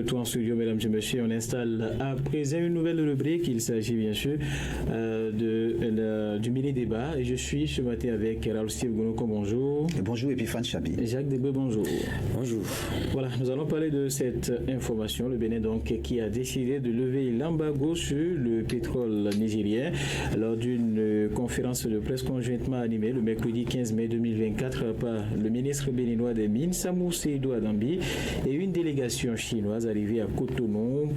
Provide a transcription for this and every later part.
retour en studio, mesdames et messieurs. On installe à présent une nouvelle rubrique. Il s'agit bien sûr du mini-débat. Et je suis ce matin avec Raoul Steve Gonoko, bonjour. Et bonjour Epiphane Chabi. Et Jacques Debé, bonjour. Bonjour. Voilà, nous allons parler de cette information. Le Bénin donc qui a décidé de lever l'embargo sur le pétrole nigérien lors d'une conférence de presse conjointement animée le mercredi 15 mai 2024 par le ministre béninois des Mines, Samou Seydou Adambi, et une délégation chinoise arrivée à Cotonou,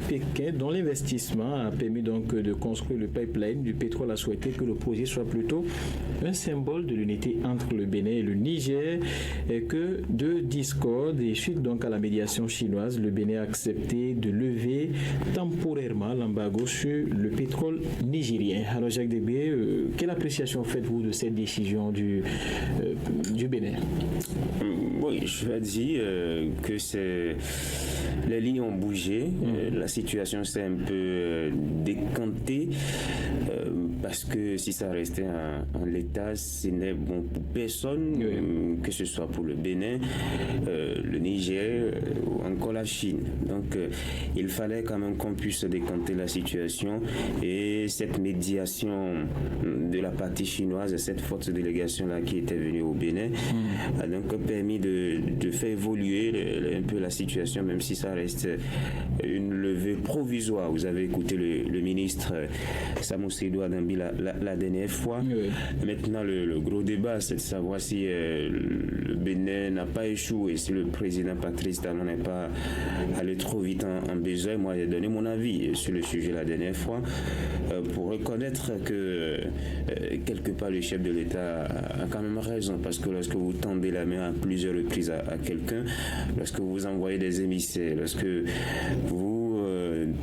Pékin, dont l'investissement a permis donc de construire le pipeline du pétrole, a souhaité que le projet soit plutôt un symbole de l'unité entre le Bénin et le Niger, et que de discorde et suite donc à la médiation chinoise, le Bénin a accepté de lever temporairement l'embargo sur le pétrole nigérien. Alors Jacques Debé, quelle appréciation faites-vous de cette décision du Bénin? Oui, je vais dire que les lignes ont bougé, la situation s'est un peu décantée, parce que si ça restait en l'état, ce n'est bon pour personne, que ce soit pour le Bénin, le Niger ou encore la Chine. Donc il fallait quand même qu'on puisse décanter la situation, et cette médiation de la partie chinoise, cette forte délégation-là qui était venue au Bénin, a donc permis de faire évoluer un peu la situation, même si ça reste une levée provisoire. Vous avez écouté le ministre Samou Seydou Adambi la dernière fois. Maintenant, le gros débat, c'est de savoir si le Bénin n'a pas échoué, si le président Patrice Talon n'est pas allé trop vite en besoin. Moi, j'ai donné mon avis sur le sujet la dernière fois, pour reconnaître que quelque part le chef de l'État a quand même raison, parce que lorsque vous tendez la main à plusieurs reprises à quelqu'un, lorsque vous envoyez des émissaires, lorsque vous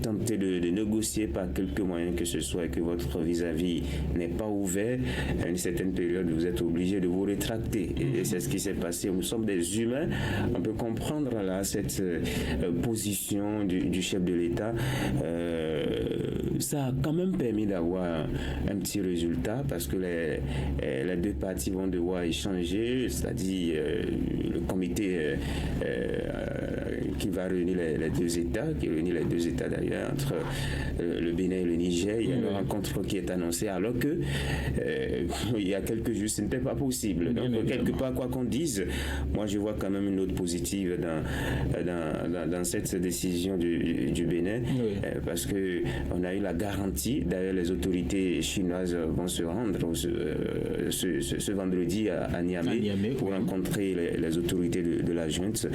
tentez de négocier par quelque moyen que ce soit, et que votre vis-à-vis n'est pas ouvert, à une certaine période, vous êtes obligé de vous rétracter. Et c'est ce qui s'est passé. Nous sommes des humains. On peut comprendre là cette position du chef de l'État. Ça a quand même permis d'avoir un petit résultat, parce que les deux parties vont devoir échanger, c'est-à-dire le comité qui va réunir les deux États, qui réunit les deux États d'ailleurs, entre le Bénin et le Niger. Il y a une rencontre qui est annoncée, alors que il y a quelques jours, ce n'était pas possible. Donc, quelque part, quoi qu'on dise, moi je vois quand même une note positive dans cette décision du Bénin, parce que on a eu la garantie. D'ailleurs, les autorités chinoises vont se rendre ce vendredi à Niamey pour rencontrer les autorités de la junte.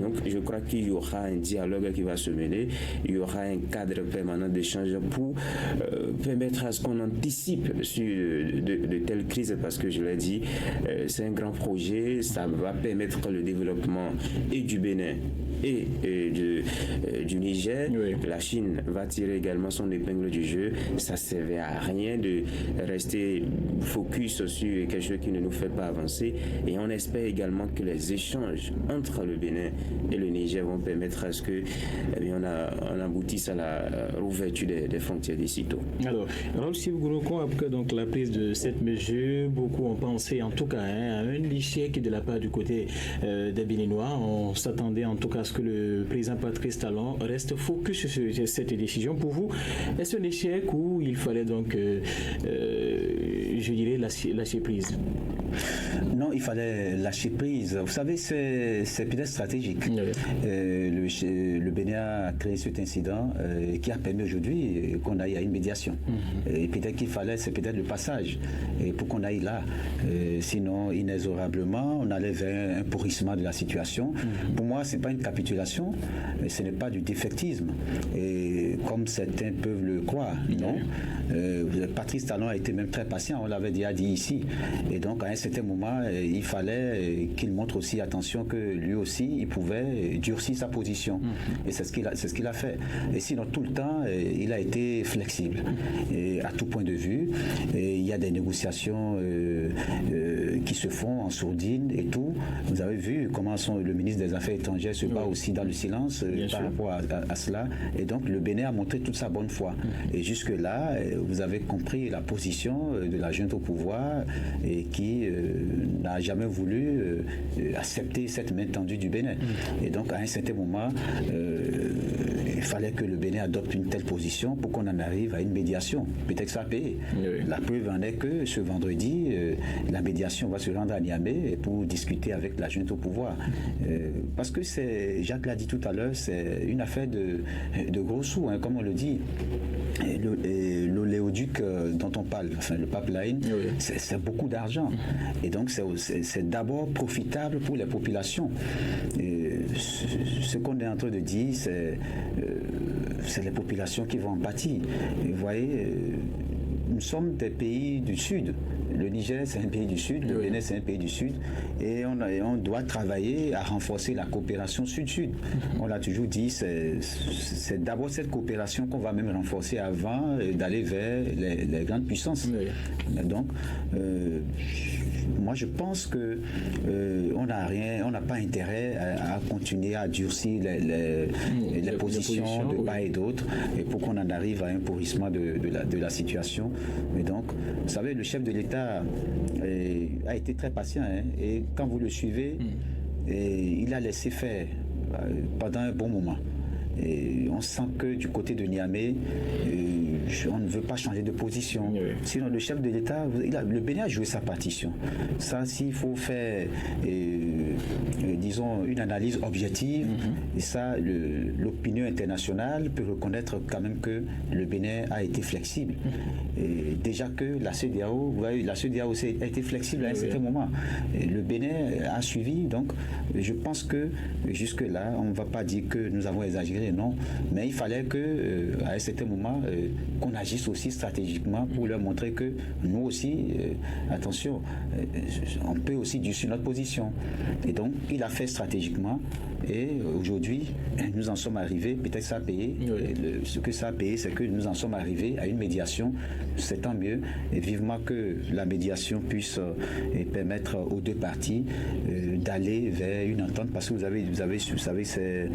Donc, je crois qu'il y aura un dialogue qui va se mener. Il y aura un cadre permanent d'échange pour permettre à ce qu'on anticipe sur de telles crises, parce que je l'ai dit, c'est un grand projet. Ça va permettre le développement et du Bénin et du Niger. La Chine va tirer également son épingle du jeu. Ça ne servait à rien de rester focus sur quelque chose qui ne nous fait pas avancer, et on espère également que les échanges entre le Bénin et le Niger vont permettre à ce que on aboutisse à la rouverture des frontières d'ici tôt. Alors, Raoul Gonoko, après donc la prise de cette mesure, beaucoup ont pensé en tout cas à un échec de la part du côté des Béninois. On s'attendait en tout cas à ce que le président Patrice Talon reste focus sur cette décision. Pour vous, est-ce un échec ou il fallait donc, je dirais, lâcher prise? Non, il fallait lâcher prise. Vous savez, c'est peut-être stratégique. Le Bénin a créé cet incident qui a permis aujourd'hui qu'on aille à une médiation. Et peut-être qu'il fallait, c'est peut-être le passage pour qu'on aille là. Sinon, inexorablement, on allait vers un pourrissement de la situation. Pour moi, ce n'est pas une capitulation, mais ce n'est pas du défaitisme. Et comme certains peuvent le croire, non. Patrice Talon a été même très patient, on l'avait déjà dit ici. Et donc, à un certain moment, il fallait qu'il montre aussi attention que lui aussi, il pouvait durcir sa position. Et c'est ce qu'il a fait. Et sinon, tout le temps, il a été flexible. Et à tout point de vue, et il y a des négociations qui se font en sourdine et tout. Vous avez vu comment le ministre des Affaires étrangères étrangère se bat aussi dans le silence par rapport à cela. Et donc le Bénin a montré toute sa bonne foi. Et jusque-là, vous avez compris la position de la junte au pouvoir et qui n'a jamais voulu accepter cette main tendue du Bénin. Et donc à un certain moment, il fallait que le Bénin adopte une telle position pour qu'on en arrive à une médiation. Peut-être que ça a payé. La preuve en est que ce vendredi, la médiation va se rendre à Niamey pour discuter avec la junte au pouvoir. Parce que Jacques l'a dit tout à l'heure, c'est une affaire de gros sous, hein, comme on le dit. L'oléoduc dont on parle, enfin le pipeline, c'est beaucoup d'argent. Et donc c'est d'abord profitable pour les populations. Et ce qu'on est en train de dire, c'est les populations qui vont en pâtir. Et vous voyez, nous sommes des pays du Sud. Le Niger, c'est un pays du Sud, le Bénin, c'est un pays du Sud, et on doit travailler à renforcer la coopération Sud-Sud. On l'a toujours dit, c'est d'abord cette coopération qu'on va même renforcer avant d'aller vers les grandes puissances. Donc, moi je pense que on n'a pas intérêt à continuer à durcir les positions de part et d'autre, et pour qu'on en arrive à un pourrissement de la situation. Mais donc, vous savez, le chef de l'État a été très patient, hein, et quand vous le suivez, il a laissé faire pendant un bon moment. Et on sent que du côté de Niamey, on ne veut pas changer de position. Sinon, le chef de l'État, le Bénin a joué sa partition. Ça, s'il faut faire, disons, une analyse objective, et ça, l'opinion internationale peut reconnaître quand même que le Bénin a été flexible. Et déjà que la CEDEAO, vous voyez, la CEDEAO aussi a été flexible à un certain moment. Et le Bénin a suivi, donc je pense que jusque-là, on ne va pas dire que nous avons exagéré, non, mais il fallait que à un certain moment qu'on agisse aussi stratégiquement pour leur montrer que nous aussi, attention, on peut aussi durcir notre position. Et donc il a fait stratégiquement, et aujourd'hui nous en sommes arrivés, peut-être ça a payé, ce que ça a payé, c'est que nous en sommes arrivés à une médiation. C'est tant mieux, et vivement que la médiation puisse permettre aux deux parties d'aller vers une entente, parce que vous savez, c'est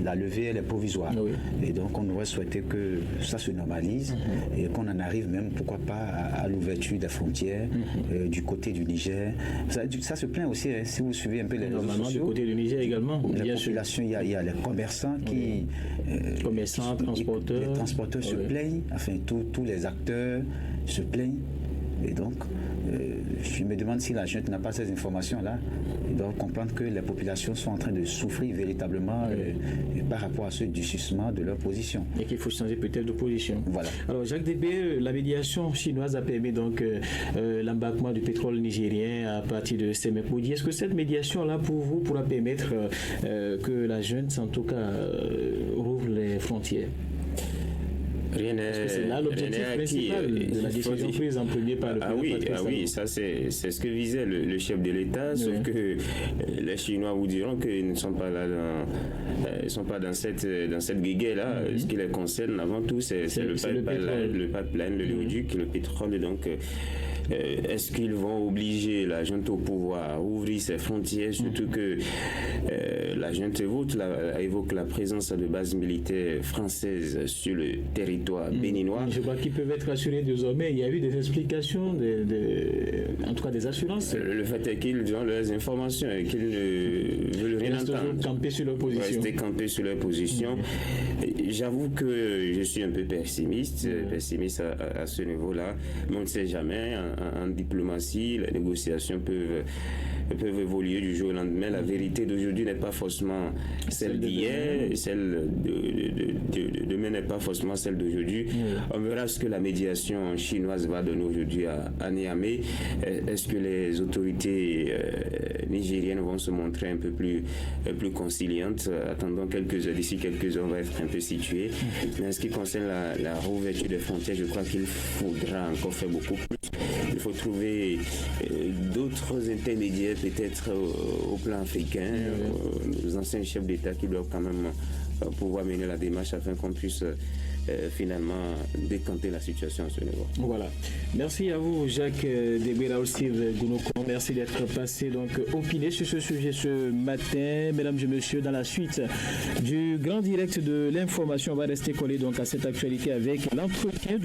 la levée, elle est provisoire. Et donc on aurait souhaité que ça se normalise et qu'on en arrive même, pourquoi pas, à l'ouverture des frontières du côté du Niger. Ça se plaint aussi, hein, si vous suivez un peu les réseaux sociaux. Du côté du Niger également. La population, il y a les commerçants qui... commerçants, transporteurs. Les transporteurs se plaignent, enfin tous les acteurs se plaignent. Et donc, je me demande si la junte n'a pas ces informations-là. Ils doivent comprendre que les populations sont en train de souffrir véritablement par rapport à ce durcissement de leur position. Et qu'il faut changer peut-être de position. Voilà. Alors, Jacques Débé, la médiation chinoise a permis donc l'embarquement du pétrole nigérien à partir de Sémépoudi. Est-ce que cette médiation-là, pour vous, pourra permettre que la junte, en tout cas, rouvre les frontières? Parce que c'est là l'objectif principal de la décision prise en premier par le président. Oui, ça c'est ce que visait le chef de l'État, sauf que les Chinois vous diront qu'ils ne sont pas là ils sont pas dans cette guéguerre-là. Ce qui les concerne avant tout, c'est le pipeline, le léoduc, le pétrole. Donc, est-ce qu'ils vont obliger la junte au pouvoir à ouvrir ses frontières, surtout que la junte évoque la présence de bases militaires françaises sur le territoire béninois. Je crois qu'ils peuvent être assurés désormais. Il y a eu des explications, en tout cas des assurances. Le fait est qu'ils ont leurs informations et qu'ils ne veulent rien entendre. Camper sur leur position. Rester campés sur leur position. J'avoue que je suis un peu pessimiste à ce niveau-là, mais on ne sait jamais. En diplomatie, les négociations peuvent évoluer du jour au lendemain. La vérité d'aujourd'hui n'est pas forcément celle d'hier, celle de demain n'est pas forcément celle d'aujourd'hui. On verra ce que la médiation chinoise va donner aujourd'hui à Niamey. Est-ce que les autorités nigériennes vont se montrer un peu plus conciliantes? Attendons d'ici quelques heures, on va être un peu situé. Mais en ce qui concerne la réouverture des frontières, je crois qu'il faudra encore faire beaucoup plus. Il faut trouver d'autres intermédiaires, peut-être au plan africain, aux anciens chefs d'État qui doivent quand même pouvoir mener la démarche afin qu'on puisse finalement décanter la situation à ce niveau. Voilà. Merci à vous, Jacques Debera Steve Gounokon. Merci d'être passé donc opiné sur ce sujet ce matin. Mesdames et messieurs, dans la suite du grand direct de l'information, on va rester collé donc à cette actualité avec l'entretien